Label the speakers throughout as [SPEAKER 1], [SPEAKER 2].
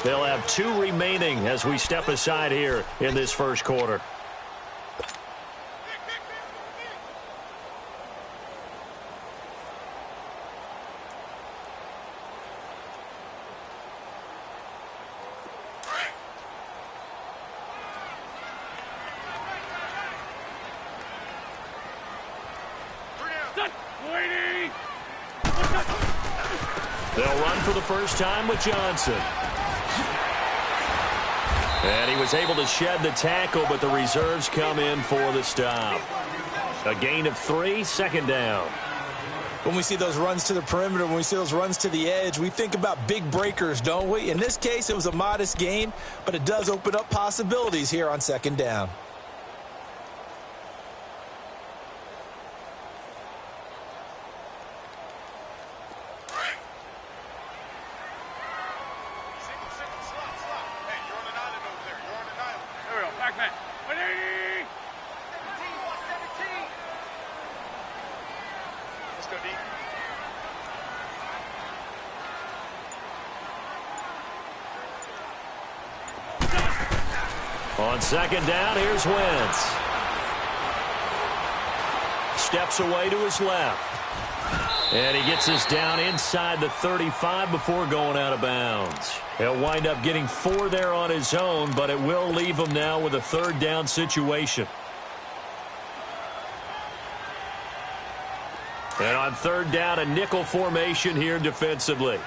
[SPEAKER 1] They'll have 2 remaining as we step aside here in this first quarter. They'll run for the first time with Johnson. And he was able to shed the tackle, but the reserves come in for the stop. A gain of 3, second down.
[SPEAKER 2] When we see those runs to the perimeter, when we see those runs to the edge, we think about big breakers, don't we? In this case, it was a modest gain, but it does open up possibilities here on second down.
[SPEAKER 1] On second down, here's Wentz. Steps away to his left. And he gets us down inside the 35 before going out of bounds. He'll wind up getting 4 there on his own, but it will leave him now with a third down situation. And on third down, a nickel formation here defensively.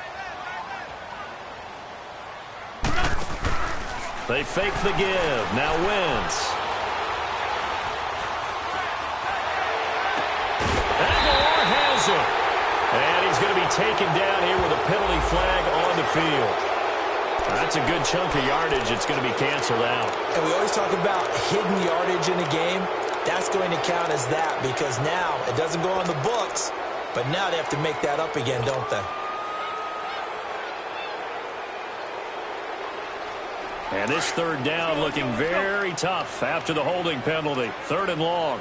[SPEAKER 1] They fake the give. Now Wentz. Aguilar has him. And he's going to be taken down here with a penalty flag on the field. That's a good chunk of yardage. It's going to be canceled out.
[SPEAKER 2] And we always talk about hidden yardage in a game. That's going to count as that because now it doesn't go on the books, but now they have to make that up again, don't they?
[SPEAKER 1] And this third down looking very tough after the holding penalty. Third and long.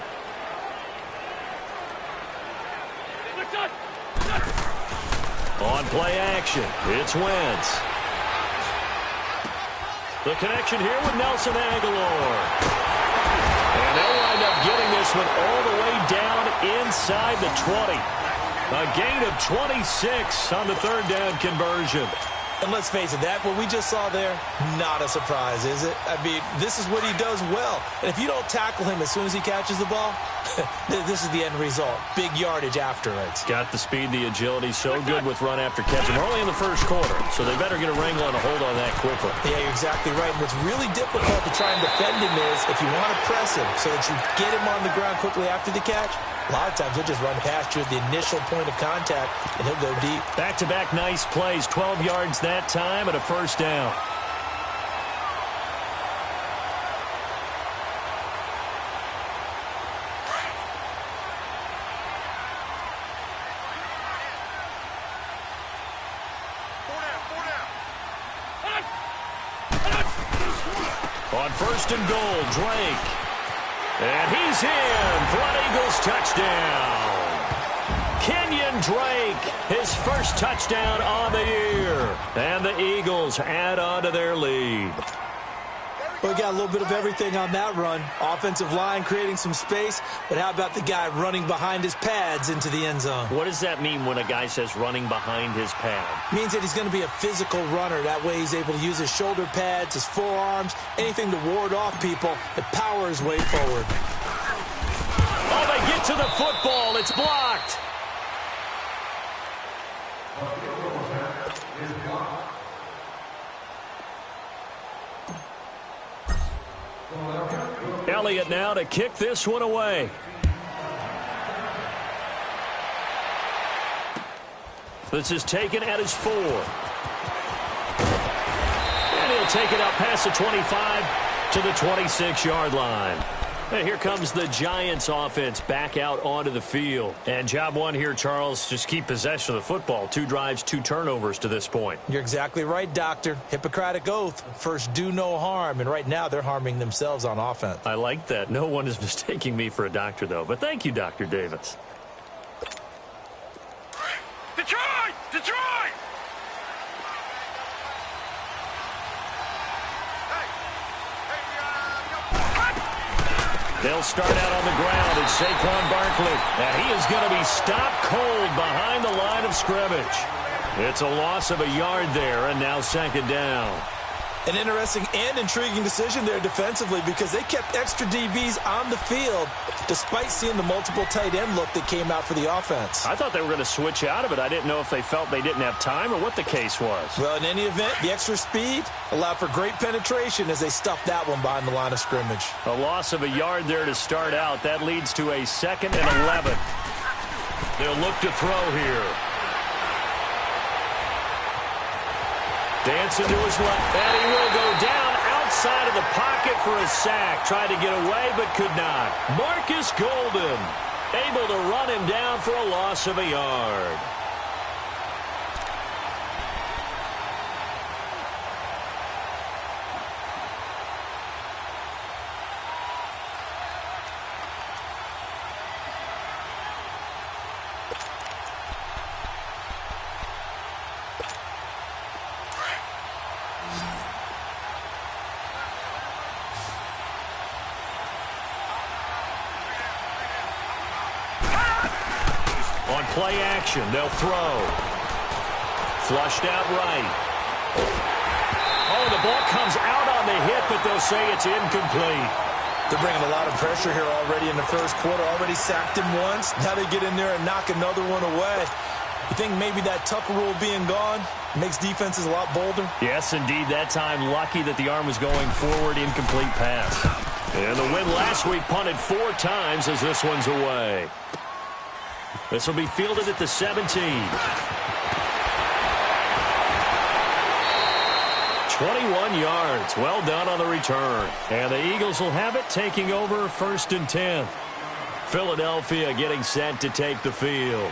[SPEAKER 1] On play action, it's Wentz. The connection here with Nelson Aguilar. And they'll wind up getting this one all the way down inside the 20. A gain of 26 on the third down conversion.
[SPEAKER 2] And let's face it, that what we just saw there, not a surprise, is it? I mean, this is what he does well. And if you don't tackle him as soon as he catches the ball, this is the end result. Big yardage afterwards.
[SPEAKER 1] Got the speed, the agility, so good with run after catch. And we're only in the first quarter, so they better get a wrangle and a hold on that quickly.
[SPEAKER 2] Yeah, you're exactly right. And what's really difficult to try and defend him is if you want to press him so that you get him on the ground quickly after the catch, a lot of times he'll just run past you at the initial point of contact, and he'll go deep.
[SPEAKER 1] Back-to-back nice plays, 12 yards that time and a first down. On first and goal, Drake. And he's in for an Eagles touchdown. Kenyon Drake, his first touchdown on the year. And the Eagles add on to their lead.
[SPEAKER 2] Well, we got a little bit of everything on that run. Offensive line creating some space, but how about the guy running behind his pads into the end zone?
[SPEAKER 1] What does that mean when a guy says running behind his pad?
[SPEAKER 2] Means that he's going to be a physical runner. That way he's able to use his shoulder pads, his forearms, anything to ward off people and power his way forward.
[SPEAKER 1] Oh, they get to the football. It's blocked. Elliott now to kick this one away. This is taken at his 4. And he'll take it up past the 25 to the 26-yard line. And here comes the Giants offense back out onto the field. And job one here, Charles, just keep possession of the football. 2 drives, 2 turnovers to this point.
[SPEAKER 2] You're exactly right, Doctor. Hippocratic oath. First, do no harm. And right now, they're harming themselves on offense.
[SPEAKER 1] I like that. No one is mistaking me for a doctor, though. But thank you, Dr. Davis.
[SPEAKER 3] Detroit! Detroit!
[SPEAKER 1] They'll start out on the ground. It's Saquon Barkley. And he is going to be stopped cold behind the line of scrimmage. It's a loss of a yard there, and now second down.
[SPEAKER 2] An interesting and intriguing decision there defensively because they kept extra DBs on the field despite seeing the multiple tight end look that came out for the offense.
[SPEAKER 1] I thought they were going to switch out of it. I didn't know if they felt they didn't have time or what the case was.
[SPEAKER 2] Well, in any event, the extra speed allowed for great penetration as they stuffed that one behind the line of scrimmage.
[SPEAKER 1] A loss of a yard there to start out. That leads to a 2nd and 11. They'll look to throw here. Dancing to his left, and he will go down outside of the pocket for a sack. Tried to get away, but could not. Marcus Golden able to run him down for a loss of a yard. On play action, they'll throw. Flushed out right. Oh, the ball comes out on the hit, but they'll say it's incomplete.
[SPEAKER 2] They're bringing a lot of pressure here already in the first quarter. Already sacked him once. Now they get in there and knock another one away. You think maybe that Tucker rule being gone makes defenses a lot bolder?
[SPEAKER 1] Yes, indeed. That time, lucky that the arm was going forward. Incomplete pass. And the win last week punted 4 times as this one's away. This will be fielded at the 17. 21 yards. Well done on the return. And the Eagles will have it, taking over 1st and 10. Philadelphia getting set to take the field.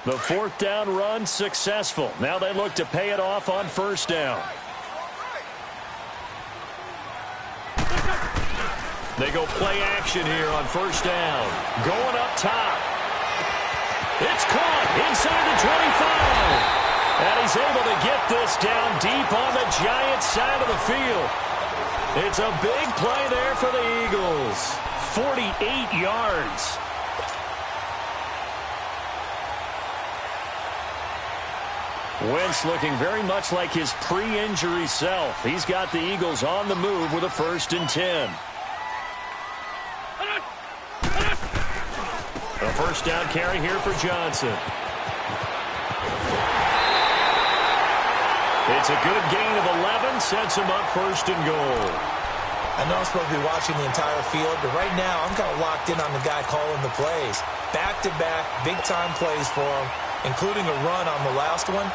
[SPEAKER 1] The 4th down run successful. Now they look to pay it off on 1st down. They go play action here on 1st down. Going up top. It's caught inside the 25. And he's able to get this down deep on the Giants side of the field. It's a big play there for the Eagles. 48 yards. Wentz looking very much like his pre-injury self. He's got the Eagles on the move with a 1st and 10. A 1st down carry here for Johnson. It's a good gain of 11, sets him up 1st and goal.
[SPEAKER 2] I know I'm supposed to be watching the entire field, but right now I'm kind of locked in on the guy calling the plays. Back-to-back, big-time plays for him, including a run on the last one.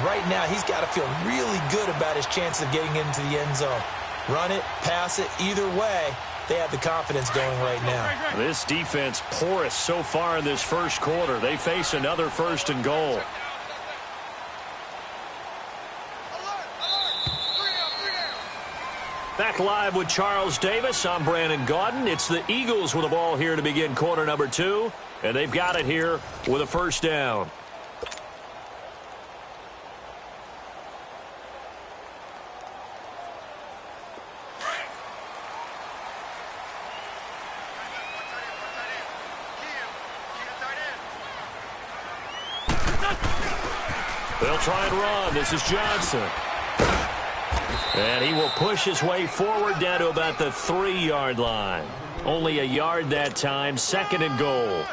[SPEAKER 2] Right now, he's got to feel really good about his chance of getting into the end zone. Run it, pass it, either way, they have the confidence going right now.
[SPEAKER 1] This defense porous so far in this first quarter. They face another 1st and goal. Back live with Charles Davis. I'm Brandon Gaudin. It's the Eagles with the ball here to begin quarter number 2. And they've got it here with a 1st down. They'll try and run. This is Johnson. And he will push his way forward down to about the 3-yard line. Only a yard that time, 2nd and goal.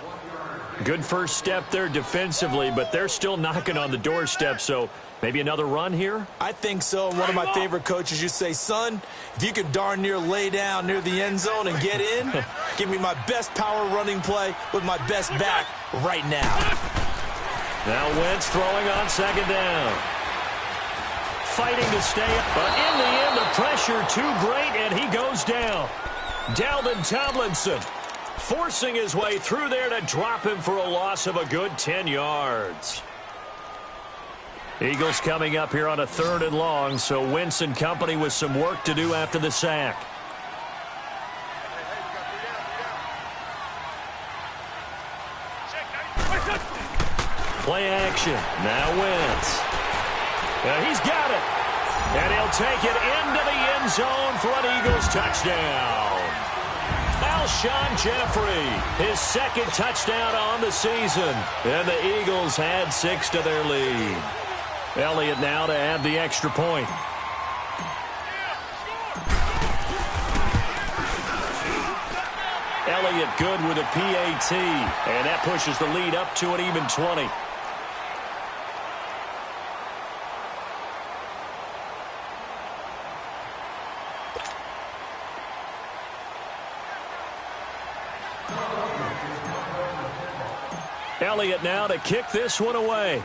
[SPEAKER 1] Good first step there defensively, but they're still knocking on the doorstep, so maybe another run here?
[SPEAKER 2] I think so. One of my favorite coaches used to say, son, if you can darn near lay down near the end zone and get in, give me my best power running play with my best back right now.
[SPEAKER 1] Now Wentz throwing on 2nd down. Fighting to stay up, but in the end, the pressure too great, and he goes down. Dalvin Tomlinson forcing his way through there to drop him for a loss of a good 10 yards. Eagles coming up here on a 3rd and long, so Wentz and company with some work to do after the sack. Play action. Now Wentz. He's got it. And he'll take it into the end zone for an Eagles touchdown. Alshon Jeffrey, his second touchdown on the season. And the Eagles had 6 to their lead. Elliott now to add the extra point. Elliott good with a PAT. And that pushes the lead up to an even 20. Elliott now to kick this one away.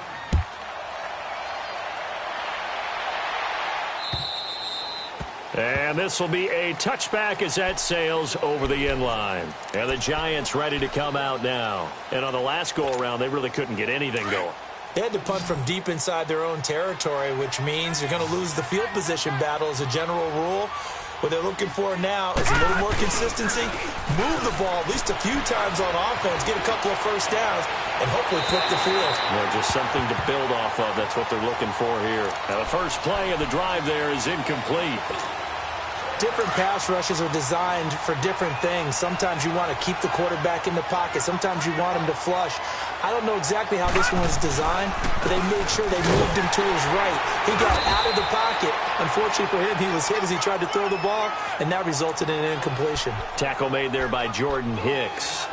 [SPEAKER 1] And this will be a touchback as that sails over the end line. And the Giants ready to come out now. And on the last go-around, they really couldn't get anything going.
[SPEAKER 2] They had to punt from deep inside their own territory, which means you're going to lose the field position battle as a general rule. What they're looking for now is a little more consistency, move the ball at least a few times on offense, get a couple of first downs, and hopefully flip the field.
[SPEAKER 1] Just something to build off of. That's what they're looking for here. Now the first play of the drive there is incomplete.
[SPEAKER 2] Different pass rushes are designed for different things. Sometimes you want to keep the quarterback in the pocket. Sometimes you want him to flush. I don't know exactly how this one was designed, but they made sure they moved him to his right. He got out of the pocket. Unfortunately for him, he was hit as he tried to throw the ball, and that resulted in an incompletion.
[SPEAKER 1] Tackle made there by Jordan Hicks.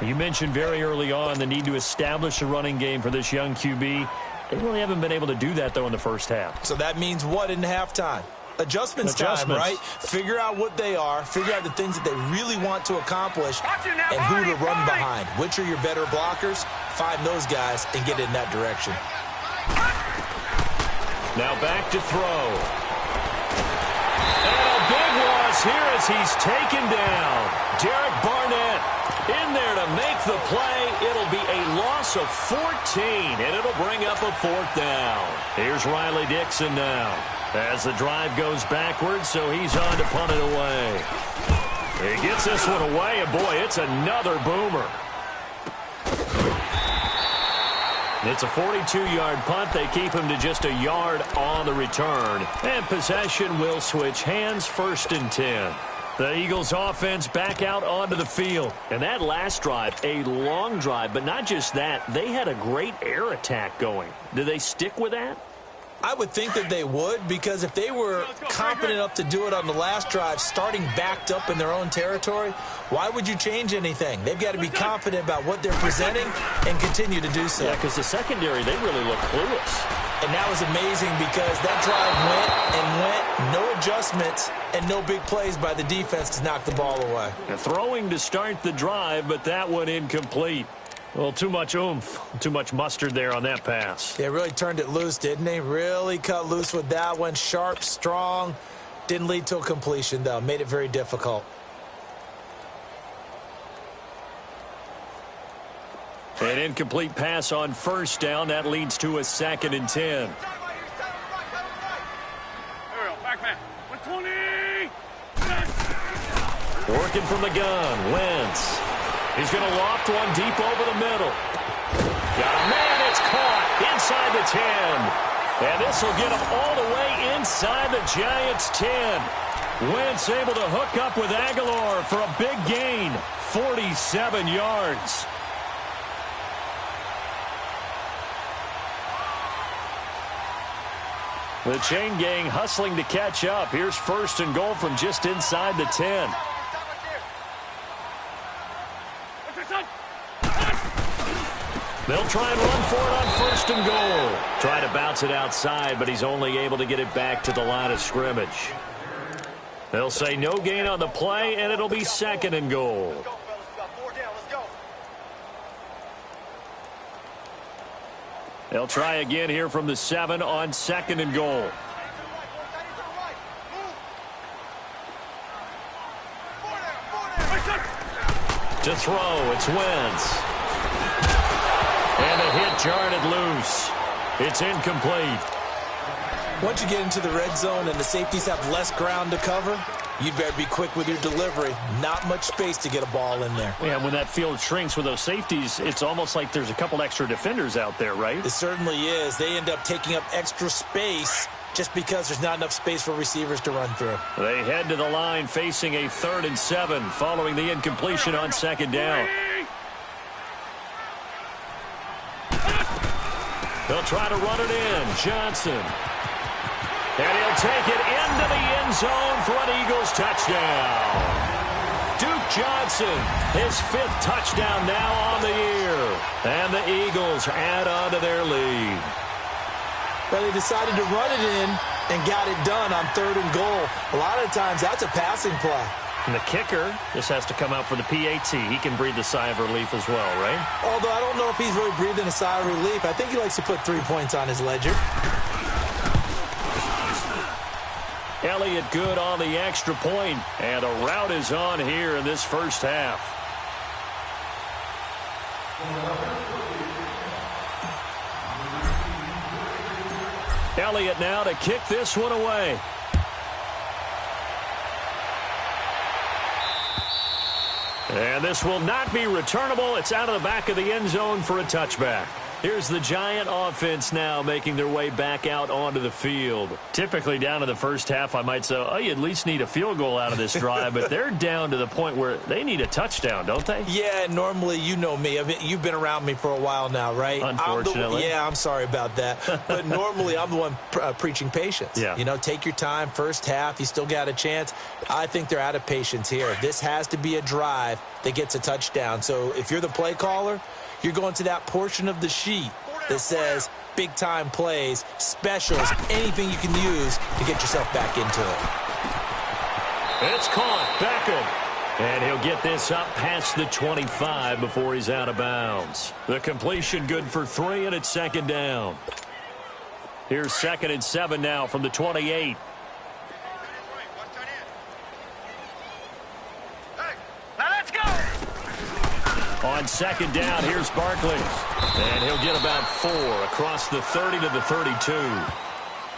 [SPEAKER 1] You mentioned very early on the need to establish a running game for this young QB. They really haven't been able to do that, though, in the first half.
[SPEAKER 2] So that means what in halftime? Adjustments time, right? Figure out what they are, figure out the things that they really want to accomplish, and who to run behind. Which are your better blockers? Find those guys and get in that direction.
[SPEAKER 1] Now back to throw. And a big loss here as he's taken down. Derek Barnett in there to make the play. It'll be a loss of 14, and it'll bring up a 4th down. Here's Riley Dixon now. As the drive goes backwards, so he's on to punt it away. He gets this one away, and boy, it's another boomer. It's a 42-yard punt. They keep him to just a yard on the return. And possession will switch hands, 1st and 10. The Eagles offense back out onto the field. And that last drive, a long drive, but not just that. They had a great air attack going. Do they stick with that?
[SPEAKER 2] I would think that they would, because if they were competent enough to do it on the last drive, starting backed up in their own territory, why would you change anything? They've got to be confident about what they're presenting and continue to do so.
[SPEAKER 1] Yeah, because the secondary, they really look clueless.
[SPEAKER 2] And that was amazing because that drive went, no adjustments, and no big plays by the defense to knock the ball away.
[SPEAKER 1] And throwing to start the drive, but that one incomplete. Well, too much oomph, too much mustard there on that pass.
[SPEAKER 2] They really turned it loose, didn't they? Really cut loose with that one. Sharp, strong. Didn't lead to a completion, though. Made it very difficult.
[SPEAKER 1] An incomplete pass on 1st down. That leads to a 2nd and 10. Working from the gun, Wentz. He's going to loft one deep over the middle. Got a man, it's caught inside the 10. And this will get him all the way inside the Giants' 10. Wentz able to hook up with Aguilar for a big gain, 47 yards. The chain gang hustling to catch up. Here's 1st and goal from just inside the 10. They'll try and run for it on 1st and goal. Try to bounce it outside, but he's only able to get it back to the line of scrimmage. They'll say no gain on the play, and it'll be 2nd and goal. They'll try again here from the 7 on 2nd and goal. To throw, it's Wentz. And a hit jarred it loose. It's incomplete.
[SPEAKER 2] Once you get into the red zone and the safeties have less ground to cover, you'd better be quick with your delivery. Not much space to get a ball in there.
[SPEAKER 1] Yeah, when that field shrinks with those safeties, it's almost like there's a couple extra defenders out there, right?
[SPEAKER 2] It certainly is. They end up taking up extra space just because there's not enough space for receivers to run through.
[SPEAKER 1] They head to the line facing a 3rd and 7 following the incompletion on 2nd down. They'll try to run it in. Johnson. And he'll take it into the end zone for an Eagles touchdown. Duke Johnson, his 5th touchdown now on the year. And the Eagles add on to their lead.
[SPEAKER 2] Well, they decided to run it in and got it done on 3rd and goal. A lot of times, that's a passing play.
[SPEAKER 1] And the kicker, this has to come out for the PAT. He can breathe a sigh of relief as well, right?
[SPEAKER 2] Although I don't know if he's really breathing a sigh of relief. I think he likes to put 3 points on his ledger.
[SPEAKER 1] Elliott good on the extra point, and a rout is on here in this first half. Elliott now to kick this one away. And this will not be returnable. It's out of the back of the end zone for a touchback. Here's the Giant offense now making their way back out onto the field. Typically down to the first half, I might say, oh, you at least need a field goal out of this drive, but they're down to the point where they need a touchdown, don't they?
[SPEAKER 2] Yeah, normally, you know me. You've been around me for a while now, right?
[SPEAKER 1] Unfortunately.
[SPEAKER 2] I'm sorry about that. But normally, I'm the one preaching patience.
[SPEAKER 1] Yeah.
[SPEAKER 2] You know, take your time. First half, you still got a chance. I think they're out of patience here. This has to be a drive that gets a touchdown. So if you're the play caller, you're going to that portion of the sheet that says big-time plays, specials, anything you can use to get yourself back into it.
[SPEAKER 1] It's caught. Beckham. And he'll get this up past the 25 before he's out of bounds. The completion good for 3, and it's 2nd down. Here's 2nd and 7 now from the 28. On 2nd down, here's Barkley. And he'll get about 4 across the 30 to the 32.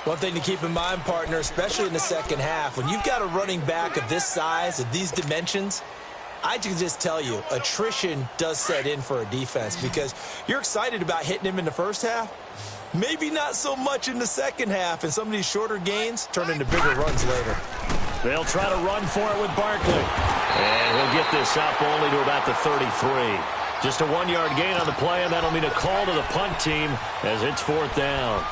[SPEAKER 2] One thing to keep in mind, partner, especially in the second half, when you've got a running back of this size, of these dimensions, I can just tell you, attrition does set in for a defense because you're excited about hitting him in the first half. Maybe not so much in the second half, and some of these shorter gains turn into bigger runs later.
[SPEAKER 1] They'll try to run for it with Barkley. And he'll get this up only to about the 33. Just a 1-yard gain on the play, and that'll mean a call to the punt team as it's 4th down.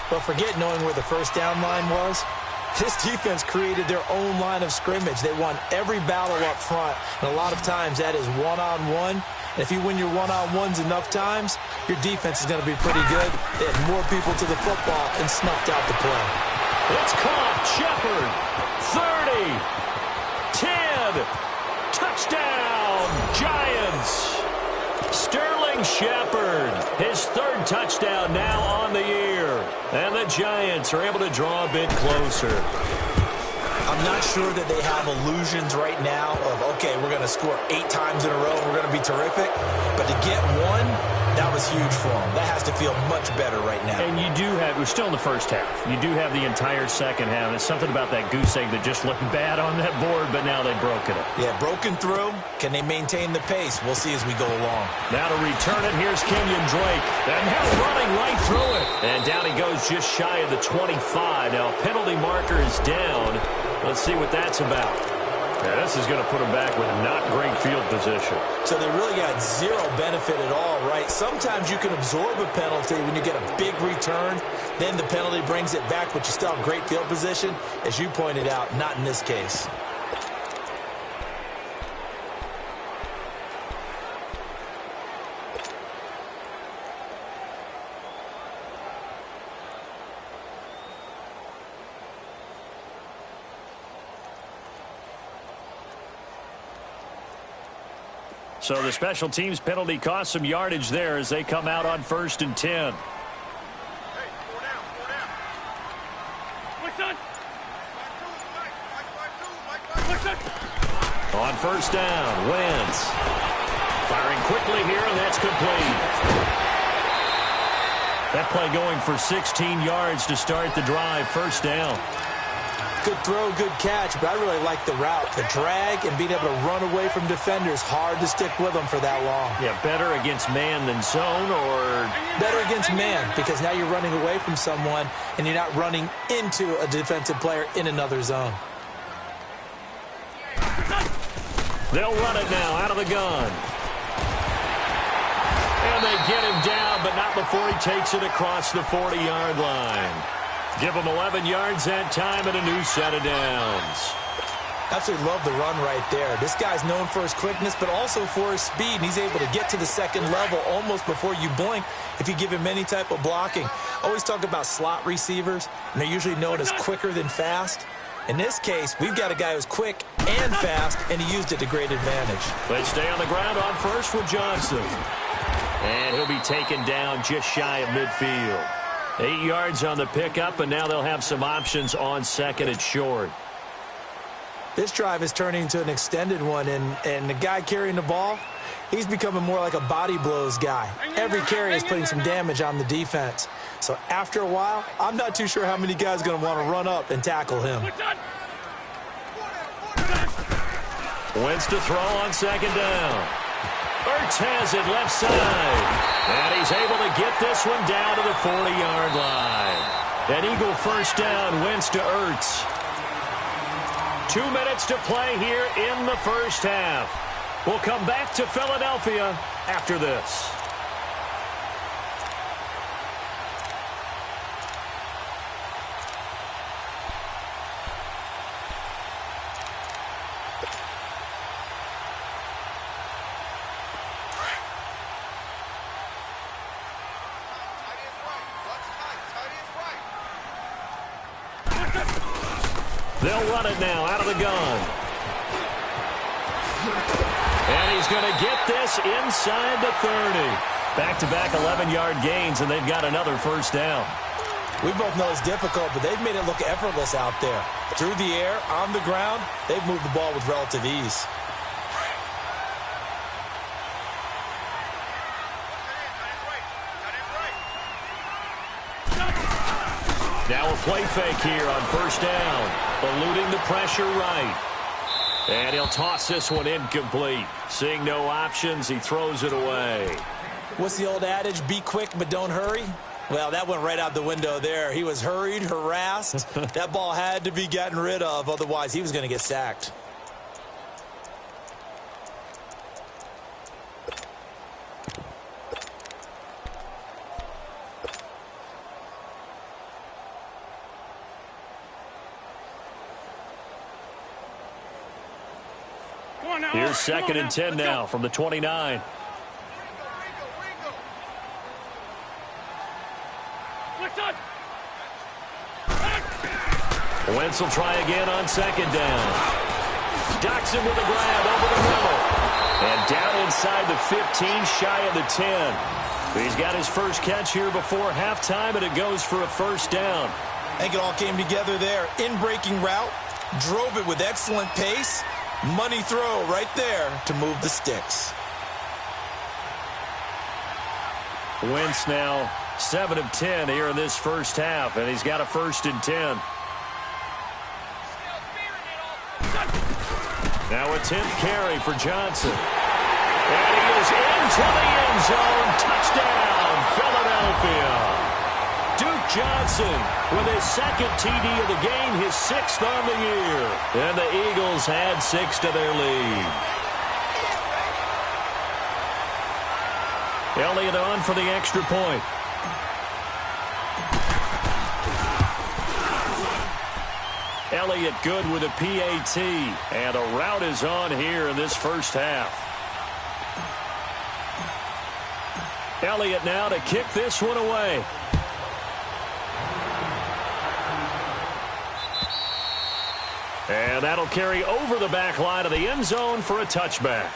[SPEAKER 2] But forget knowing where the first down line was. This defense created their own line of scrimmage. They won every battle up front, and a lot of times that is one-on-one. And if you win your one-on-ones enough times, your defense is going to be pretty good. They had more people to the football and snuffed out the play.
[SPEAKER 1] It's caught. Shepard. 30. 10. Touchdown. Giants. Sterling Shepard. His 3rd touchdown now on the year. And the Giants are able to draw a bit closer.
[SPEAKER 2] I'm not sure that they have illusions right now of, okay, we're going to score 8 times in a row and we're going to be terrific. But to get one, that was huge for them. That has to feel much better right now.
[SPEAKER 1] And you do have, we're still in the first half. You do have the entire second half. It's something about that goose egg that just looked bad on that board, but now they've broken it.
[SPEAKER 2] Yeah, broken through. Can they maintain the pace? We'll see as we go along.
[SPEAKER 1] Now to return it, here's Kenyon Drake. And now running right through it. And down he goes just shy of the 25. Now penalty marker is down. Let's see what that's about. Yeah, this is going to put them back with not great field position.
[SPEAKER 2] So they really got zero benefit at all, right? Sometimes you can absorb a penalty when you get a big return. Then the penalty brings it back, but you still have great field position. As you pointed out, not in this case.
[SPEAKER 1] So the special teams penalty cost some yardage there as they come out on 1st and 10. On 1st down, Wentz. Firing quickly here, and that's complete. That play going for 16 yards to start the drive. 1st down.
[SPEAKER 2] Good throw, good catch, but I really like the route. The drag and being able to run away from defenders, hard to stick with them for that long.
[SPEAKER 1] Yeah, better against man than zone, or?
[SPEAKER 2] Better against man, because now you're running away from someone and you're not running into a defensive player in another zone.
[SPEAKER 1] They'll run it now out of the gun. And they get him down, but not before he takes it across the 40-yard line. Give him 11 yards that time and a new set of downs.
[SPEAKER 2] Absolutely love the run right there. This guy's known for his quickness, but also for his speed. And he's able to get to the second level almost before you blink if you give him any type of blocking. Always talk about slot receivers, and they're usually known as quicker than fast. In this case, we've got a guy who's quick and fast, and he used it to great advantage.
[SPEAKER 1] They stay on the ground on first with Johnson. And he'll be taken down just shy of midfield. 8 yards on the pickup, and now they'll have some options on second and short.
[SPEAKER 2] This drive is turning into an extended one, and the guy carrying the ball, he's becoming more like a body blows guy. Every carry is putting some damage on the defense. So after a while, I'm not too sure how many guys are going to want to run up and tackle him.
[SPEAKER 1] Wentz to throw on second down. Ertz has it left side. And he's able to get this one down to the 40-yard line. An Eagle first down, Wentz to Ertz. 2 minutes to play here in the first half. We'll come back to Philadelphia after this. They'll run it now out of the gun. And he's going to get this inside the 30. Back-to-back 11-yard gains, and they've got another first down.
[SPEAKER 2] We both know it's difficult, but they've made it look effortless out there. Through the air, on the ground, they've moved the ball with relative ease.
[SPEAKER 1] Now a play fake here on first down. Eluding the pressure right. And he'll toss this one incomplete. Seeing no options, he throws it away.
[SPEAKER 2] What's the old adage? Be quick, but don't hurry? Well, that went right out the window there. He was hurried, harassed. That ball had to be gotten rid of, otherwise he was going to get sacked.
[SPEAKER 1] Here's second and 10 now from the 29. Wentz will try again on second down. Doxson with a grab over the middle. And down inside the 15, shy of the 10. He's got his first catch here before halftime, and it goes for a first down.
[SPEAKER 2] I think it all came together there. In-breaking route, drove it with excellent pace. Money throw right there to move the sticks.
[SPEAKER 1] Wentz now 7 of 10 here in this first half, and he's got a first and 10. Now a 10th carry for Johnson. And he is into the end zone. Touchdown, Philadelphia. Duke Johnson with his second TD of the game, his 6th on the year. And the Eagles had 6 to their lead. Elliott on for the extra point. Elliott good with a PAT. And a route is on here in this first half. Elliott now to kick this one away. And that'll carry over the back line of the end zone for a touchback.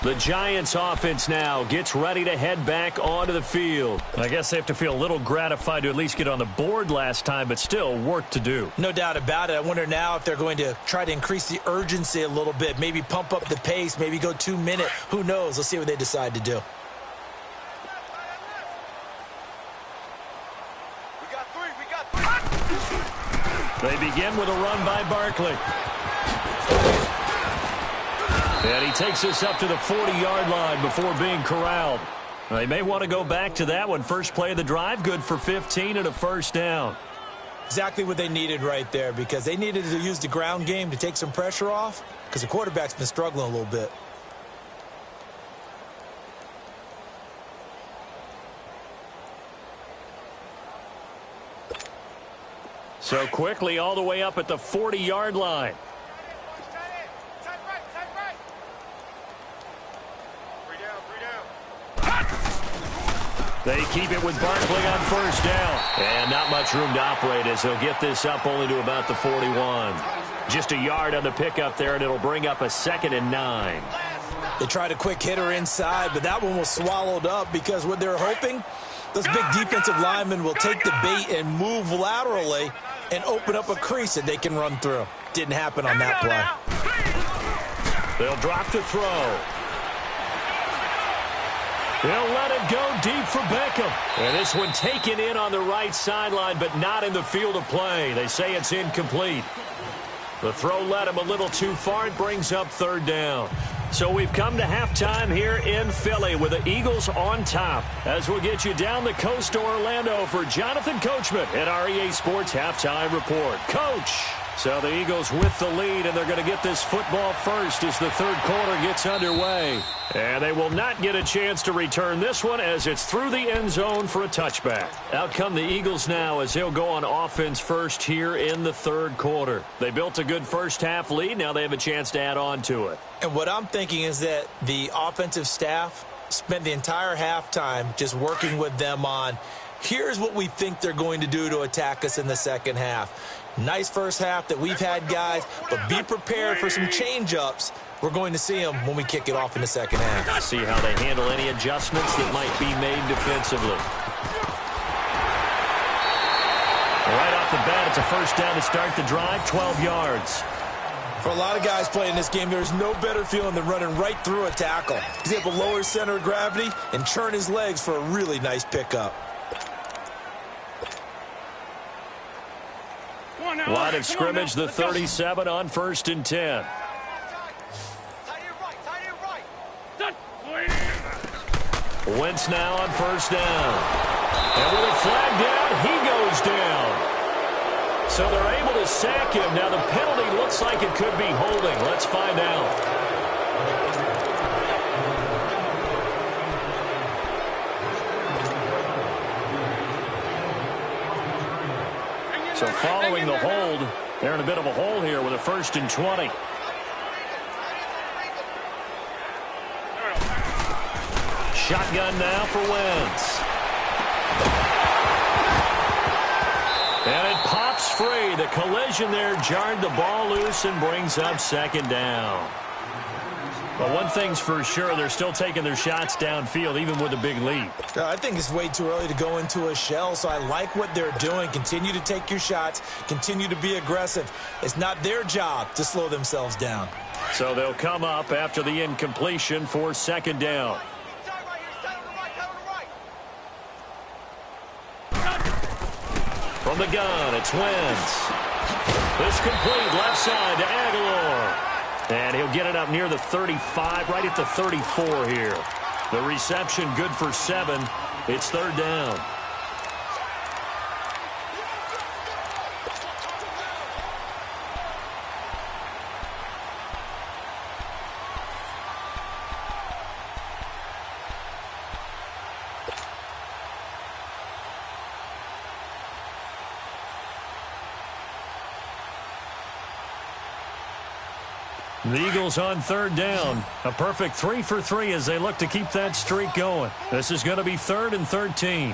[SPEAKER 1] The Giants offense now gets ready to head back onto the field. I guess they have to feel a little gratified to at least get on the board last time, but still work to do.
[SPEAKER 2] No doubt about it. I wonder now if they're going to try to increase the urgency a little bit, maybe pump up the pace, maybe go 2 minute. Who knows? Let's see what they decide to do.
[SPEAKER 1] They begin with a run by Barkley. And he takes us up to the 40-yard line before being corralled. They may want to go back to that one. First play of the drive, good for 15 and a first down.
[SPEAKER 2] Exactly what they needed right there, because they needed to use the ground game to take some pressure off, because the quarterback's been struggling a little bit.
[SPEAKER 1] So quickly all the way up at the 40-yard line. They keep it with Barkley on first down. And not much room to operate as they'll get this up only to about the 41. Just a yard on the pickup there, and it'll bring up a 2nd and 9.
[SPEAKER 2] They tried a quick hitter inside, but that one was swallowed up because what they're hoping, those big defensive linemen will take the bait and move laterally and open up a crease that they can run through. Didn't happen on that play.
[SPEAKER 1] They'll drop the throw. They'll let it go deep for Beckham. And this one taken in on the right sideline, but not in the field of play. They say it's incomplete. The throw led him a little too far. It brings up 3rd down. So we've come to halftime here in Philly with the Eagles on top. As we'll get you down the coast to Orlando for Jonathan Coachman at our EA Sports Halftime Report. Coach! So the Eagles with the lead, and they're going to get this football first as the 3rd quarter gets underway. And they will not get a chance to return this one as it's through the end zone for a touchback. Out come the Eagles now as they'll go on offense first here in the 3rd quarter. They built a good first-half lead. Now they have a chance to add on to it.
[SPEAKER 2] And what I'm thinking is that the offensive staff spent the entire halftime just working with them on, here's what we think they're going to do to attack us in the second half. Nice first half that we've had, guys, but be prepared for some change-ups. We're going to see them when we kick it off in the second half.
[SPEAKER 1] See how they handle any adjustments that might be made defensively. Right off the bat, it's a first down to start the drive, 12 yards.
[SPEAKER 2] For a lot of guys playing this game, there's no better feeling than running right through a tackle. He's able to lower his center of gravity and turn his legs for a really nice pickup.
[SPEAKER 1] Line of scrimmage, the 37 on 1st and 10. Wentz now on first down. And with a flag down, he goes down. So they're able to sack him. Now the penalty looks like it could be holding. Let's find out. So following the hold, they're in a bit of a hole here with a 1st and 20. Shotgun now for Wentz. And it pops free. The collision there jarred the ball loose and brings up 2nd down. But one thing's for sure, they're still taking their shots downfield, even with a big lead.
[SPEAKER 2] I think it's way too early to go into a shell, so I like what they're doing. Continue to take your shots. Continue to be aggressive. It's not their job to slow themselves down.
[SPEAKER 1] So they'll come up after the incompletion for 2nd down. From the gun, it's Wentz. This complete left side to Aguilar. And he'll get it up near the 35, right at the 34 here. The reception good for 7. It's 3rd down. The Eagles on 3rd down. A perfect 3 for 3 as they look to keep that streak going. This is going to be 3rd and 13.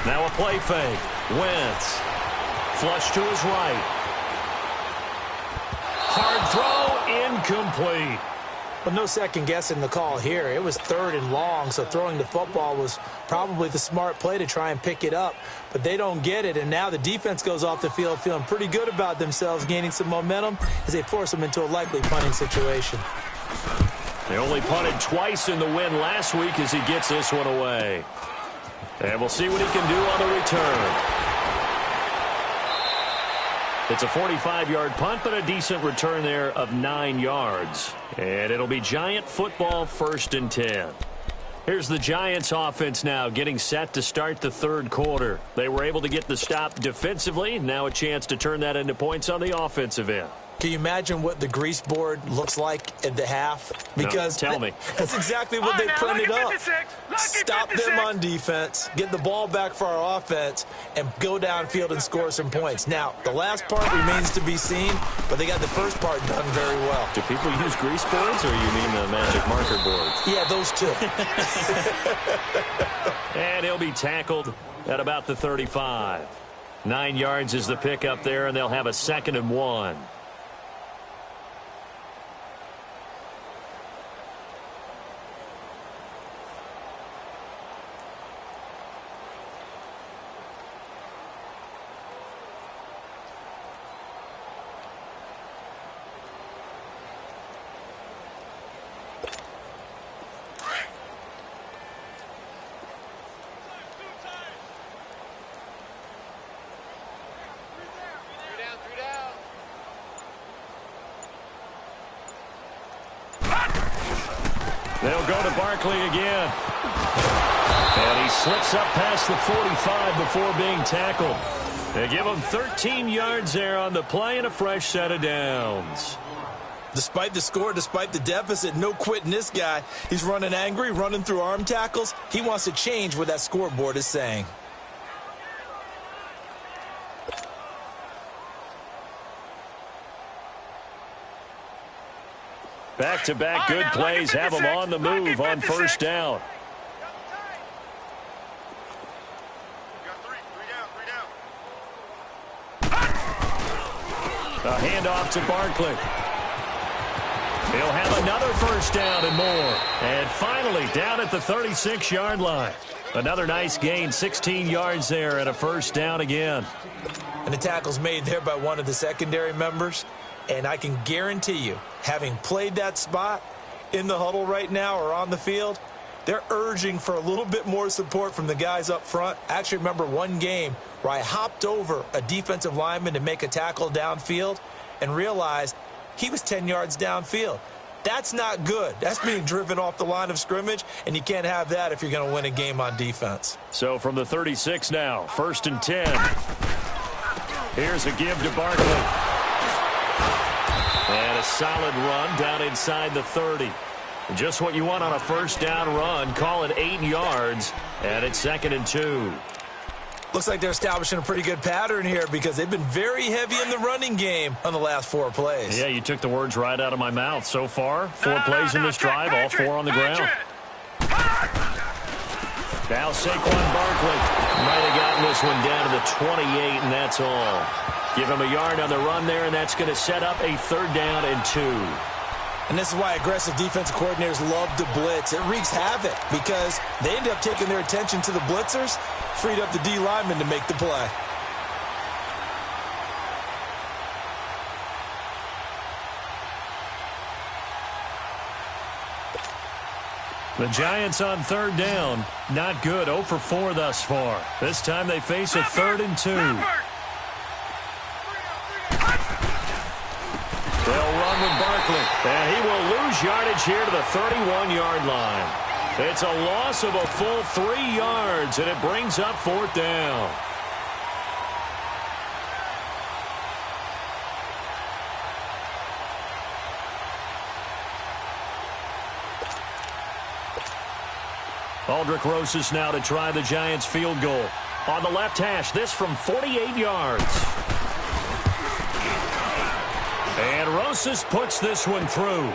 [SPEAKER 1] Now a play fake. Wentz. Flush to his right. Hard throw, incomplete.
[SPEAKER 2] But no second guessing the call here. It was 3rd and long, so throwing the football was probably the smart play to try and pick it up. But they don't get it, and now the defense goes off the field feeling pretty good about themselves, gaining some momentum as they force them into a likely punting situation.
[SPEAKER 1] They only punted twice in the win last week as he gets this one away. And we'll see what he can do on the return. It's a 45-yard punt, but a decent return there of 9 yards. And it'll be Giant football, 1st and 10. Here's the Giants offense now getting set to start the third quarter. They were able to get the stop defensively. Now a chance to turn that into points on the offensive end.
[SPEAKER 2] Can you imagine what the grease board looks like at the half? Because
[SPEAKER 1] no, tell me.
[SPEAKER 2] That's exactly what they printed up. Stop them on defense, get the ball back for our offense, and go downfield and score some points. Now, the last part remains to be seen, but they got the first part done very well.
[SPEAKER 1] Do people use grease boards, or you mean the magic marker boards?
[SPEAKER 2] Yeah, those two.
[SPEAKER 1] And he'll be tackled at about the 35. 9 yards is the pickup there, and they'll have a 2nd and 1. They'll go to Barkley again. And he slips up past the 45 before being tackled. They give him 13 yards there on the play and a fresh set of downs.
[SPEAKER 2] Despite the score, despite the deficit, no quitting this guy. He's running angry, running through arm tackles. He wants to change what that scoreboard is saying.
[SPEAKER 1] Back-to-back good plays have him on the move on 1st down. A handoff to Barkley. He'll have another 1st down and more. And finally down at the 36-yard line. Another nice gain, 16 yards there and a 1st down again.
[SPEAKER 2] And the tackle's made there by one of the secondary members. And I can guarantee you, having played that spot in the huddle right now or on the field, they're urging for a little bit more support from the guys up front. I actually remember one game where I hopped over a defensive lineman to make a tackle downfield and realized he was 10 yards downfield. That's not good. That's being driven off the line of scrimmage, and you can't have that if you're going to win a game on defense.
[SPEAKER 1] So from the 36 now, 1st and 10. Here's a give to Barkley. And a solid run down inside the 30. Just what you want on a 1st down run. Call it 8 yards, and it's 2nd and 2.
[SPEAKER 2] Looks like they're establishing a pretty good pattern here because they've been very heavy in the running game on the last 4 plays.
[SPEAKER 1] Yeah, you took the words right out of my mouth. So far, 4 plays in this drive, all 4 on the ground. Now Saquon Barkley might have gotten this one down to the 28, and that's all. Give him a yard on the run there, and that's going to set up a 3rd down and 2.
[SPEAKER 2] And this is why aggressive defensive coordinators love to blitz. It wreaks havoc because they end up taking their attention to the blitzers, freed up the D lineman to make the play.
[SPEAKER 1] The Giants on 3rd down. Not good. 0 for 4 thus far. This time they face a 3rd and 2. They'll run with Barkley, and he will lose yardage here to the 31-yard line. It's a loss of a full 3 yards, and it brings up 4th down. Aldrick Rosas now to try the Giants field goal. On the left hash, this from 48 yards. And Rosas puts this one through.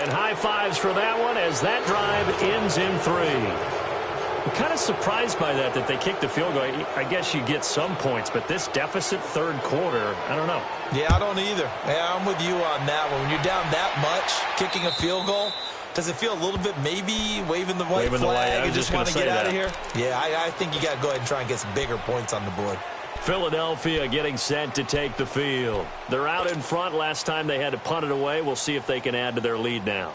[SPEAKER 1] And high fives for that one as that drive ends in 3. I'm kind of surprised by that they kicked the field goal. I guess you get some points, but this deficit 3rd quarter, I don't know.
[SPEAKER 2] Yeah, I don't either. Yeah, I'm with you on that one. When you're down that much, kicking a field goal, does it feel a little bit maybe waving the white flag and just want to get out of here? Yeah, I think you got to go ahead and try and get some bigger points on the board.
[SPEAKER 1] Philadelphia getting set to take the field. They're out in front. Last time they had to punt it away. We'll see if they can add to their lead now.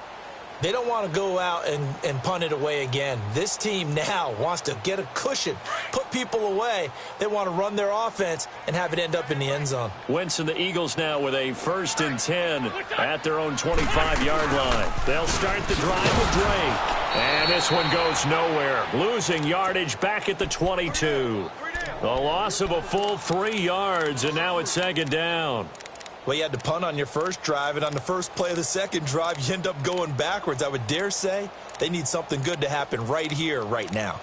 [SPEAKER 2] They don't want to go out and punt it away again. This team now wants to get a cushion, put people away. They want to run their offense and have it end up in the end zone.
[SPEAKER 1] Wentz and the Eagles now with a 1st and 10 at their own 25-yard line. They'll start the drive with Drake. And this one goes nowhere. Losing yardage back at the 22. The loss of a full 3 yards, and now it's 2nd down.
[SPEAKER 2] Well, you had to punt on your first drive, and on the first play of the second drive, you end up going backwards. I would dare say they need something good to happen right here, right now.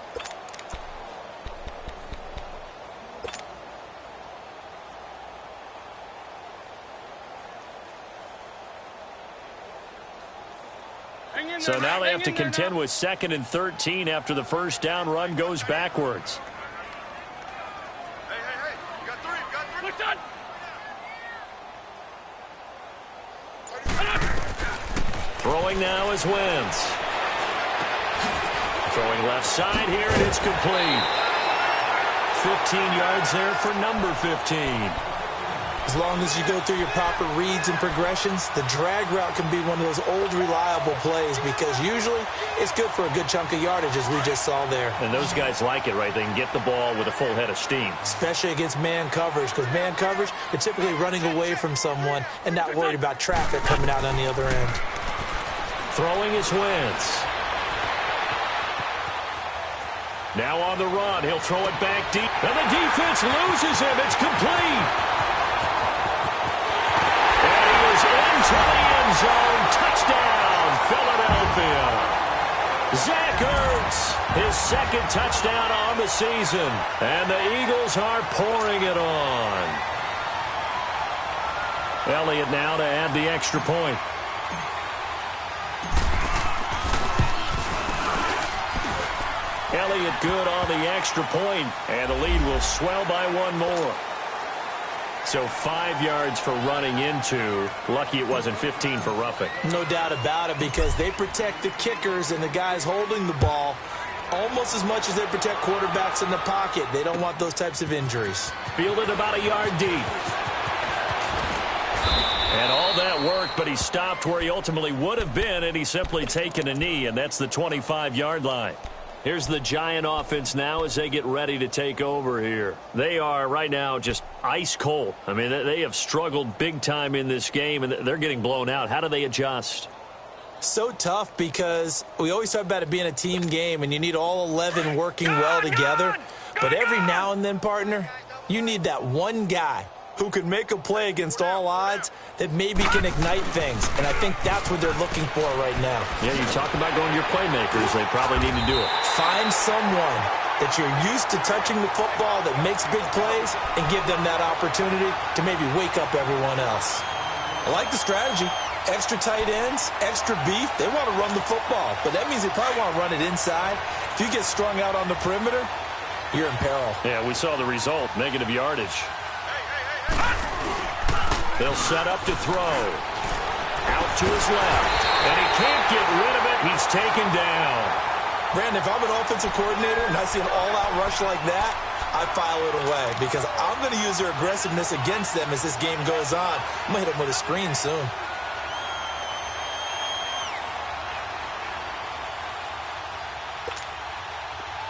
[SPEAKER 1] So now they have to contend with 2nd and 13 after the first down run goes backwards.
[SPEAKER 3] Hey, you got 3, Look done.
[SPEAKER 1] Throwing now is Wentz. Throwing left side here, and it's complete. 15 yards there for number 15.
[SPEAKER 2] As long as you go through your proper reads and progressions, the drag route can be one of those old reliable plays because usually it's good for a good chunk of yardage, as we just saw there.
[SPEAKER 1] And those guys like it, right? They can get the ball with a full head of steam.
[SPEAKER 2] Especially against man coverage, because man coverage, you're typically running away from someone and not worried about traffic coming out on the other end.
[SPEAKER 1] Throwing is Wentz. Now on the run, he'll throw it back deep. And the defense loses him. It's complete. Into the end zone. Touchdown, Philadelphia. Zach Ertz, his 2nd touchdown on the season. And the Eagles are pouring it on. Elliott now to add the extra point. Elliott good on the extra point, and the lead will swell by 1 more. So 5 yards for running into. Lucky it wasn't 15 for roughing.
[SPEAKER 2] No doubt about it, because they protect the kickers and the guys holding the ball almost as much as they protect quarterbacks in the pocket. They don't want those types of injuries.
[SPEAKER 1] Fielded about a yard deep. And all that worked, but he stopped where he ultimately would have been, and he's simply taken a knee, and that's the 25-yard line. Here's the Giant offense now as they get ready to take over here. They are right now just ice cold. I mean, they have struggled big time in this game, and they're getting blown out. How do they adjust?
[SPEAKER 2] So tough, because we always talk about it being a team game, and you need all 11 working well together. But every now and then, partner, you need that one guy who can make a play against all odds that maybe can ignite things. And I think that's what they're looking for right now.
[SPEAKER 1] Yeah, you talk about going to your playmakers. They probably need to do it.
[SPEAKER 2] Find someone that you're used to touching the football that makes big plays and give them that opportunity to maybe wake up everyone else. I like the strategy. Extra tight ends, extra beef. They want to run the football, but that means they probably want to run it inside. If you get strung out on the perimeter, you're in peril.
[SPEAKER 1] Yeah, we saw the result, negative yardage. They'll set up to throw. Out to his left. And he can't get rid of it. He's taken down.
[SPEAKER 2] Brandon, if I'm an offensive coordinator and I see an all-out rush like that, I file it away because I'm going to use their aggressiveness against them as this game goes on. I'm going to hit them with a screen soon.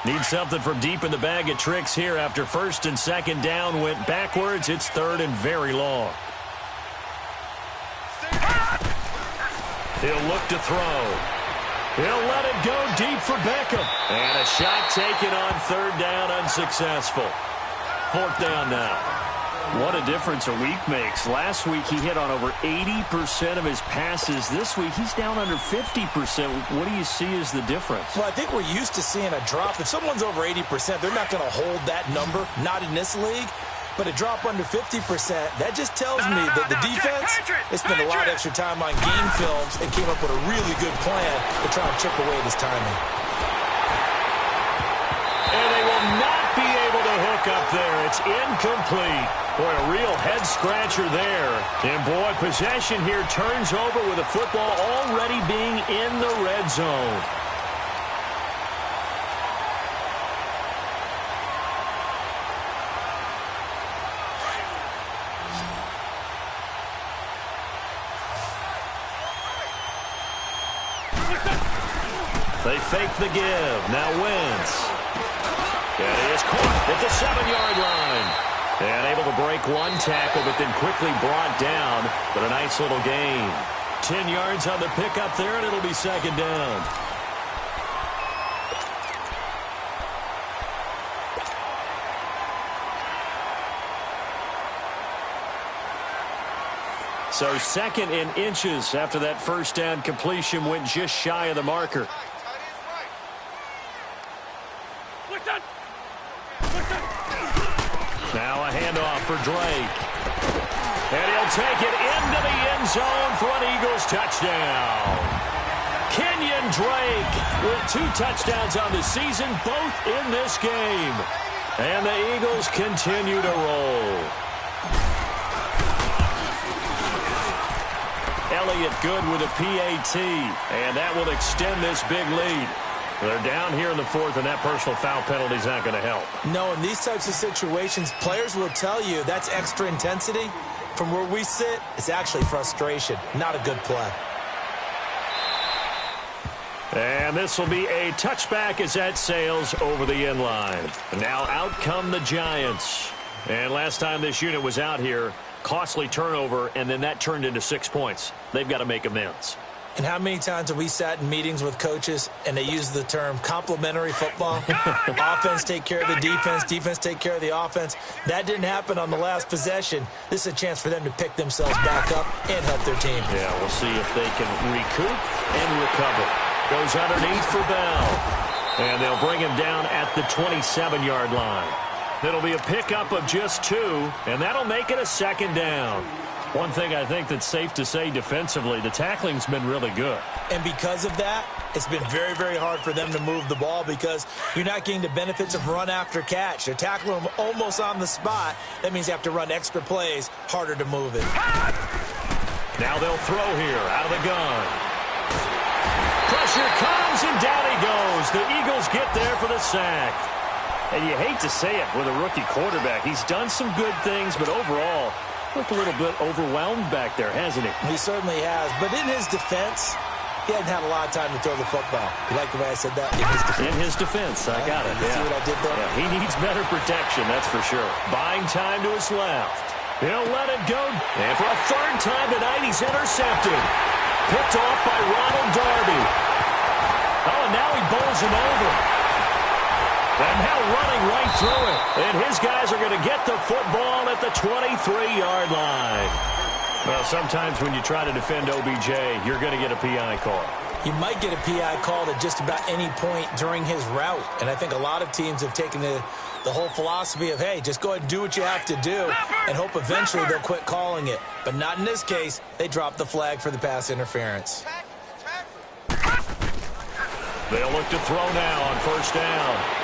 [SPEAKER 1] Need something from deep in the bag of tricks here after 1st and 2nd down went backwards. It's 3rd and very long. He'll look to throw. He'll let it go deep for Beckham. And a shot taken on 3rd down, unsuccessful. 4th down now. What a difference a week makes. Last week he hit on over 80% of his passes. This week he's down under 50%. What do you see as the difference?
[SPEAKER 2] Well, I think we're used to seeing a drop. If someone's over 80%, they're not going to hold that number, not in this league. But a drop under 50%, that just tells me that the defense has spent a lot of extra time on game films and came up with a really good plan to try and chip away at his timing.
[SPEAKER 1] And they will not be able to hook up there. It's incomplete. Boy, a real head-scratcher there. And, boy, possession here turns over with the football already being in the red zone. They fake the give. Now Wentz. And he is caught at the 7-yard line. And able to break one tackle, but then quickly brought down. But a nice little gain. 10 yards on the pickup there, and it'll be second down. So second in inches after that first down completion went just shy of the marker. Now a handoff for Drake. And he'll take it into the end zone for an Eagles touchdown. Kenyon Drake with 2 touchdowns on the season, both in this game. And the Eagles continue to roll. Elliott good with a PAT, and that will extend this big lead. They're down here in the 4th, and that personal foul penalty is not going to help.
[SPEAKER 2] No, in these types of situations, players will tell you that's extra intensity. From where we sit, it's actually frustration, not a good play.
[SPEAKER 1] And this will be a touchback as that sails over the end line. Now out come the Giants. And last time this unit was out here, costly turnover, and then that turned into 6 points. They've got to make amends.
[SPEAKER 2] And how many times have we sat in meetings with coaches and they use the term complementary football? Offense take care of the defense, defense take care of the offense. That didn't happen on the last possession. This is a chance for them to pick themselves back up and help their team.
[SPEAKER 1] Yeah, we'll see if they can recoup and recover. Goes underneath for Bell. And they'll bring him down at the 27-yard line. It'll be a pickup of just 2, and that'll make it a second down. One thing I think that's safe to say defensively, the tackling's been really good.
[SPEAKER 2] And because of that, it's been very, very hard for them to move the ball because you're not getting the benefits of run after catch. They're tackling them almost on the spot. That means you have to run extra plays, harder to move it.
[SPEAKER 1] Now they'll throw here out of the gun. Pressure comes, and down he goes. The Eagles get there for the sack. And you hate to say it with a rookie quarterback. He's done some good things, but overall, looked a little bit overwhelmed back there, hasn't he?
[SPEAKER 2] He certainly has. But in his defense, he hasn't had a lot of time to throw the football. You like the way I said that?
[SPEAKER 1] In his defense, I got it.
[SPEAKER 2] You see what I did there?
[SPEAKER 1] Yeah, he needs better protection, that's for sure. Buying time to his left. He'll let it go. And for a third time tonight, he's intercepted. Picked off by Ronald Darby. Oh, and now he bowls him over. And now running right through it. And his guys are going to get the football at the 23-yard line. Well, sometimes when you try to defend OBJ, you're going to get a PI call.
[SPEAKER 2] You might get a PI called at just about any point during his route. And I think a lot of teams have taken the whole philosophy of, hey, just go ahead and do what you have to do and hope eventually they'll quit calling it. But not in this case. They dropped the flag for the pass interference.
[SPEAKER 1] They'll look to throw now on first down.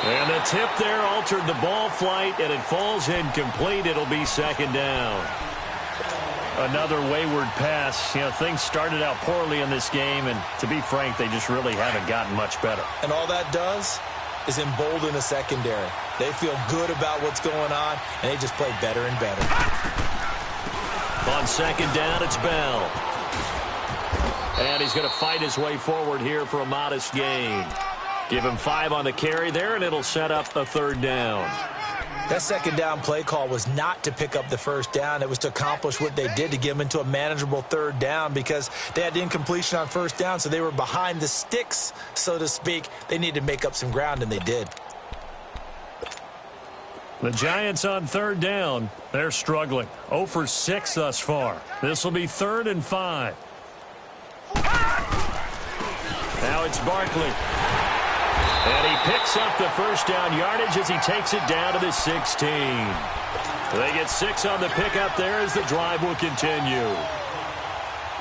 [SPEAKER 1] And the tip there altered the ball flight, and it falls incomplete. It'll be second down. Another wayward pass. You know, things started out poorly in this game, and to be frank, they just really haven't gotten much better.
[SPEAKER 2] And all that does is embolden the secondary. They feel good about what's going on, and they just play better and better.
[SPEAKER 1] On second down, it's Bell. And he's going to fight his way forward here for a modest gain. Give him 5 on the carry there, and it'll set up a third down.
[SPEAKER 2] That second down play call was not to pick up the first down. It was to accomplish what they did, to get them into a manageable third down because they had incompletion on first down, so they were behind the sticks, so to speak. They needed to make up some ground, and they did.
[SPEAKER 1] The Giants on third down. They're struggling. 0 for 6 thus far. This will be 3rd and 5. Now it's Barkley. And he picks up the first down yardage as he takes it down to the 16. They get 6 on the pickup there as the drive will continue.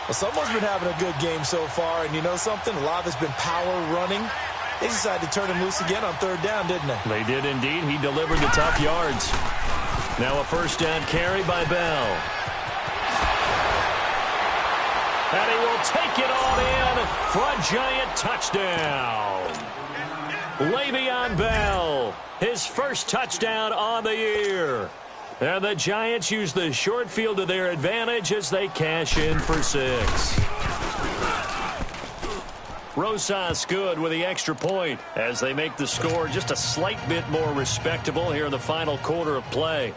[SPEAKER 2] Well, someone's been having a good game so far, and you know something? A lot of it's been power running. They decided to turn him loose again on third down, didn't they?
[SPEAKER 1] They did indeed. He delivered the tough yards. Now a first down carry by Bell. And he will take it on in for a Giant touchdown. Le'Veon Bell, his first touchdown on the year. And the Giants use the short field to their advantage as they cash in for 6. Rosas good with the extra point as they make the score just a slight bit more respectable here in the final quarter of play.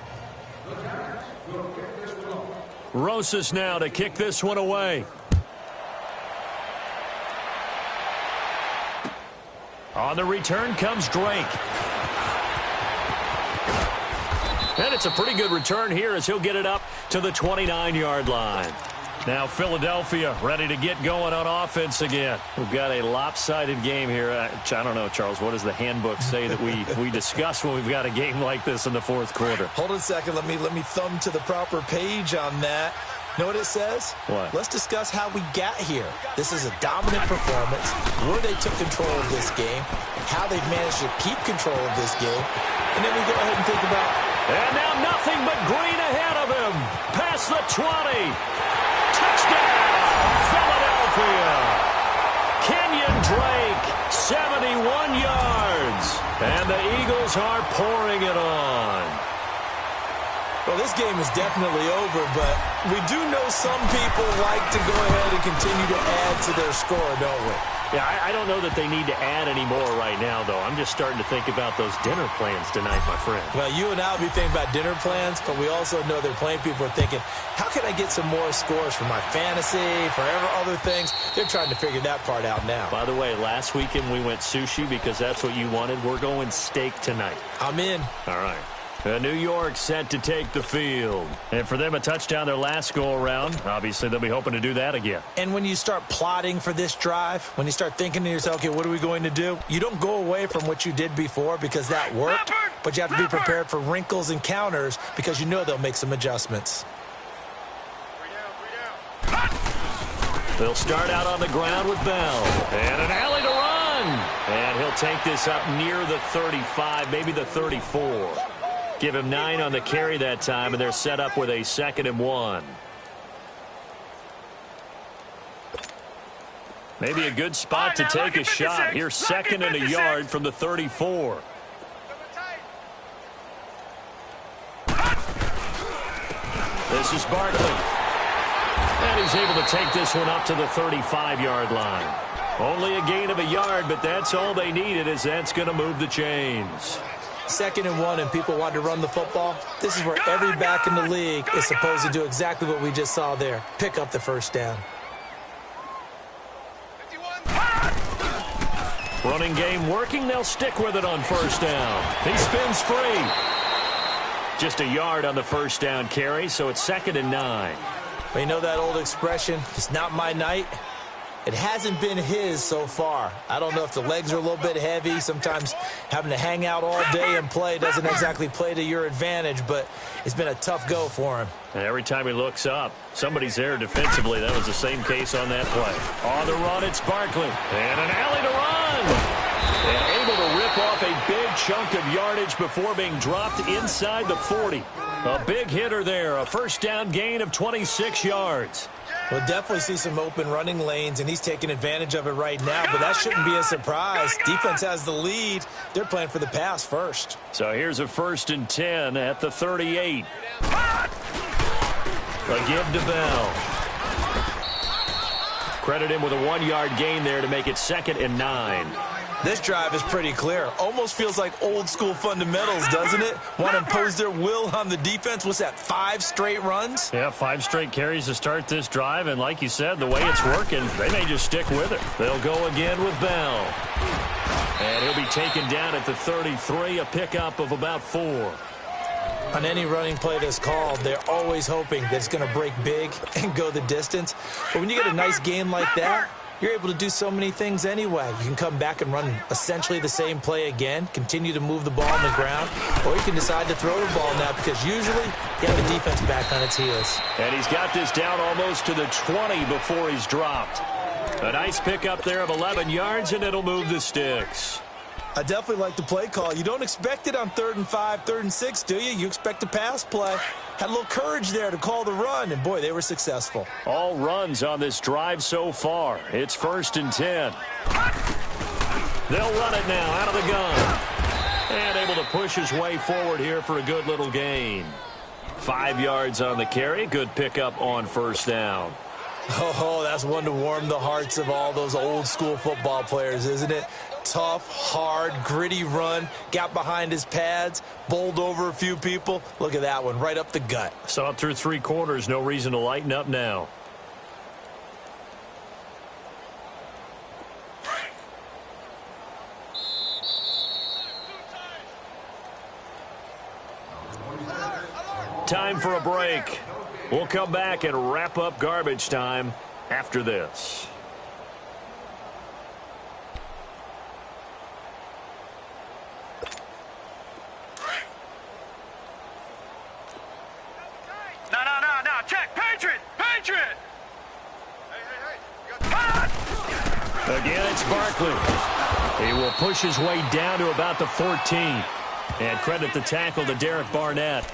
[SPEAKER 1] Rosas now to kick this one away. On the return comes Drake. And it's a pretty good return here as he'll get it up to the 29-yard line. Now Philadelphia ready to get going on offense again. We've got a lopsided game here. I don't know, Charles, what does the handbook say that we discuss when we've got a game like this in the fourth quarter?
[SPEAKER 2] Hold on a second. Let me thumb to the proper page on that. Know what it says?
[SPEAKER 1] What?
[SPEAKER 2] Let's discuss how we got here. This is a dominant performance, where they took control of this game, how they've managed to keep control of this game, and then we go ahead and think about...
[SPEAKER 1] And now nothing but green ahead of him. Past the 20. Touchdown, Philadelphia. Kenyon Drake, 71 yards. And the Eagles are pouring it on.
[SPEAKER 2] Well, this game is definitely over, but we do know some people like to go ahead and continue to add to their score, don't we?
[SPEAKER 1] Yeah, I don't know that they need to add any more right now, though. I'm just starting to think about those dinner plans tonight, my friend.
[SPEAKER 2] Well, you and I will be thinking about dinner plans, but we also know they're playing people are thinking, how can I get some more scores for my fantasy, for other things? They're trying to figure that part out now.
[SPEAKER 1] By the way, last weekend we went sushi because that's what you wanted. We're going steak tonight.
[SPEAKER 2] I'm in.
[SPEAKER 1] All right. New York set to take the field. And for them, a touchdown their last go-around. Obviously, they'll be hoping to do that again.
[SPEAKER 2] And when you start plotting for this drive, when you start thinking to yourself, okay, what are we going to do? You don't go away from what you did before because that worked, but you have to be prepared for wrinkles and counters because you know they'll make some adjustments.
[SPEAKER 1] They'll start out on the ground with Bell. And an alley to run. And he'll take this up near the 35, maybe the 34. Give him 9 on the carry that time, and they're set up with a 2nd and 1. Maybe a good spot to take a shot. Here's 2nd and a yard from the 34. This is Barkley. And he's able to take this one up to the 35-yard line. Only a gain of a yard, but that's all they needed, as that's going to move the chains.
[SPEAKER 2] 2nd and 1 and people want to run the football. This is where every back in the league is supposed to do exactly what we just saw there. Pick up the first down.
[SPEAKER 1] Running game working. They'll stick with it on first down. He spins free. Just a yard on the first down carry, so it's 2nd and 9.
[SPEAKER 2] Well, you know that old expression, it's not my night? It hasn't been his so far. I don't know if the legs are a little bit heavy. Sometimes having to hang out all day and play doesn't exactly play to your advantage, but it's been a tough go for him.
[SPEAKER 1] And every time he looks up, somebody's there defensively. That was the same case on that play. On the run, it's Barkley. And an alley to run. And able to rip off a big chunk of yardage before being dropped inside the 40. A big hitter there. A first down gain of 26 yards.
[SPEAKER 2] We'll definitely see some open running lanes, and he's taking advantage of it right now, but that shouldn't be a surprise. Defense has the lead. They're playing for the pass first.
[SPEAKER 1] So here's a 1st and 10 at the 38. A give to Bell. Credit him with a 1-yard gain there to make it 2nd and 9.
[SPEAKER 2] This drive is pretty clear. Almost feels like old school fundamentals, doesn't it? Want to impose their will on the defense. What's that, 5 straight runs?
[SPEAKER 1] Yeah, 5 straight carries to start this drive. And like you said, the way it's working, they may just stick with it. They'll go again with Bell. And he'll be taken down at the 33, a pickup of about 4.
[SPEAKER 2] On any running play that's called, they're always hoping that it's going to break big and go the distance. But when you get a nice game like that, you're able to do so many things anyway. You can come back and run essentially the same play again, continue to move the ball on the ground, or you can decide to throw the ball now because usually you have the defense back on its heels.
[SPEAKER 1] And he's got this down almost to the 20 before he's dropped. A nice pickup there of 11 yards, and it'll move the sticks.
[SPEAKER 2] I definitely like the play call. You don't expect it on 3rd and 5, 3rd and 6, do you? You expect a pass play. Had a little courage there to call the run, and boy, they were successful.
[SPEAKER 1] All runs on this drive so far. It's 1st and 10. They'll run it now out of the gun. And able to push his way forward here for a good little gain. 5 yards on the carry. Good pickup on first down.
[SPEAKER 2] Oh, that's one to warm the hearts of all those old school football players, isn't it? Tough, hard, gritty run, got behind his pads, bowled over a few people. Look at that one, right up the gut.
[SPEAKER 1] Saw it through 3 quarters, no reason to lighten up now. Time for a break. We'll come back and wrap up garbage time after this.
[SPEAKER 3] No. Check. Patriot. Hey.
[SPEAKER 1] Again, it's Barkley. He will push his way down to about the 14. And credit the tackle to Derek Barnett.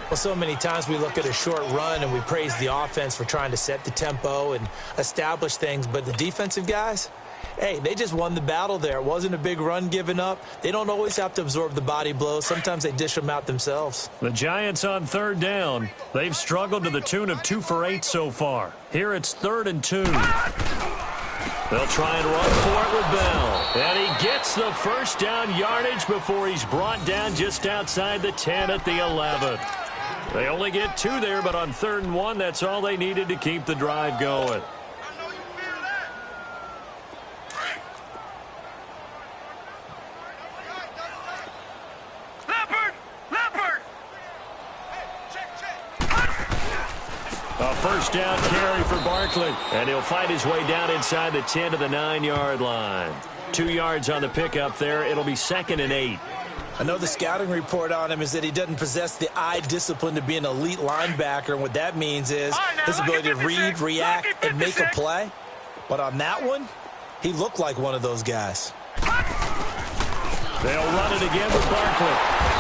[SPEAKER 2] Well, so many times we look at a short run and we praise the offense for trying to set the tempo and establish things, but the defensive guys, hey, they just won the battle there. It wasn't a big run given up. They don't always have to absorb the body blows. Sometimes they dish them out themselves.
[SPEAKER 1] The Giants on 3rd down. They've struggled to the tune of 2 for 8 so far. Here it's 3rd and 2. They'll try and run for it with Bell. And he gets the first down yardage before he's brought down just outside the 10 at the 11. They only get 2 there, but on 3rd and 1, that's all they needed to keep the drive going.
[SPEAKER 3] Leopard!
[SPEAKER 1] A first down carry for Barkley, and he'll fight his way down inside the 10 to the 9-yard line. 2 yards on the pickup there. It'll be 2nd and 8.
[SPEAKER 2] I know the scouting report on him is that he doesn't possess the eye discipline to be an elite linebacker, and what that means is his ability to read, react, and make a play. But on that one, he looked like one of those guys.
[SPEAKER 1] They'll run it again with Barkley.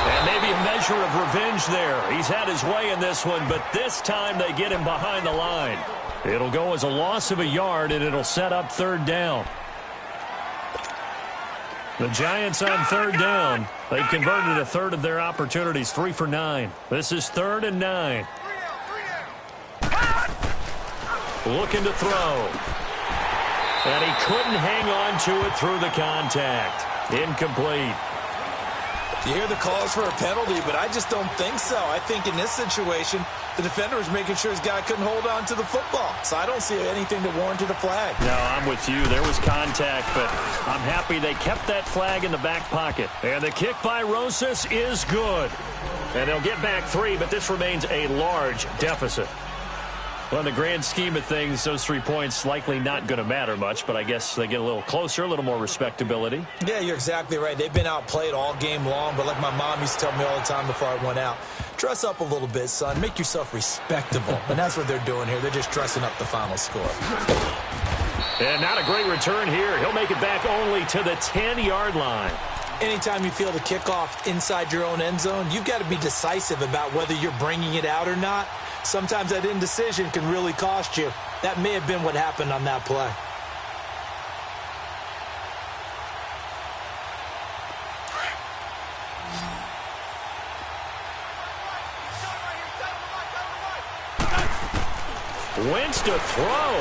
[SPEAKER 1] And maybe a measure of revenge there. He's had his way in this one, but this time they get him behind the line. It'll go as a loss of a yard, and it'll set up 3rd down. The Giants on 3rd down. They've converted a third of their opportunities, 3 for 9. This is 3rd and 9. Looking to throw. And he couldn't hang on to it through the contact. Incomplete.
[SPEAKER 2] You hear the calls for a penalty, but I just don't think so. I think in this situation, the defender was making sure his guy couldn't hold on to the football. So I don't see anything that warranted a flag.
[SPEAKER 1] No, I'm with you. There was contact, but I'm happy they kept that flag in the back pocket. And the kick by Rosas is good. And they'll get back 3, but this remains a large deficit. Well, in the grand scheme of things, those 3 points likely not going to matter much, but I guess they get a little closer, a little more respectability.
[SPEAKER 2] Yeah, you're exactly right. They've been outplayed all game long, but like my mom used to tell me all the time before I went out, dress up a little bit, son. Make yourself respectable. And that's what they're doing here. They're just dressing up the final score.
[SPEAKER 1] And not a great return here. He'll make it back only to the 10-yard line.
[SPEAKER 2] Anytime you feel the kickoff inside your own end zone, you've got to be decisive about whether you're bringing it out or not. Sometimes that indecision can really cost you. That may have been what happened on that play.
[SPEAKER 1] Wentz to throw.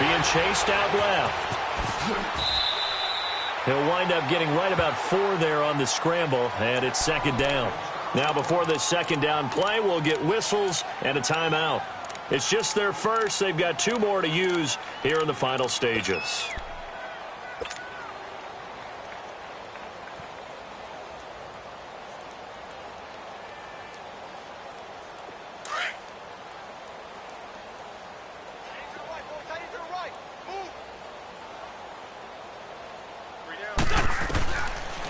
[SPEAKER 1] Being chased out left. He'll wind up getting right about 4 there on the scramble, and it's 2nd down. Now, before this 2nd down play, we'll get whistles and a timeout. It's just their first. They've got 2 more to use here in the final stages.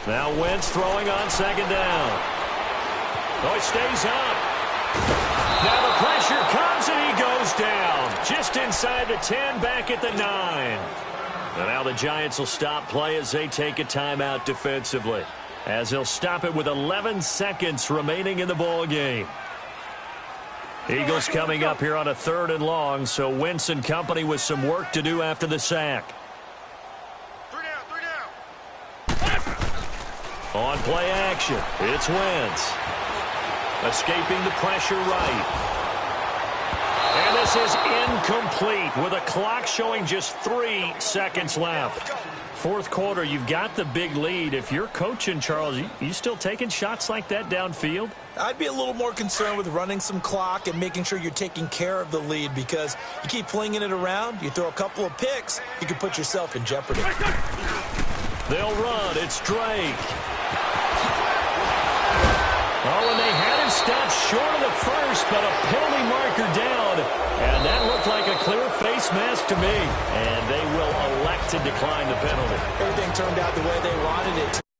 [SPEAKER 1] Now Wentz throwing on 2nd down. Oh, he stays up. Now the pressure comes and he goes down. Just inside the 10, back at the 9. And now the Giants will stop play as they take a timeout defensively. As they'll stop it with 11 seconds remaining in the ball game. Eagles coming up here on a 3rd and long, so Wentz and company with some work to do after the sack.
[SPEAKER 3] 3 down.
[SPEAKER 1] On play action, it's Wentz. Escaping the pressure right. And the pass is incomplete with a clock showing just 3 seconds left. Fourth quarter, you've got the big lead. If you're coaching, Charles, you still taking shots like that downfield?
[SPEAKER 2] I'd be a little more concerned with running some clock and making sure you're taking care of the lead, because you keep flinging it around, you throw a couple of picks, you can put yourself in jeopardy.
[SPEAKER 1] They'll run. It's Drake. Oh, and they had him stopped short of the first, but a penalty marker down. And that looked like a clear face mask to me. And they will elect to decline the penalty.
[SPEAKER 2] Everything turned out the way they wanted it to.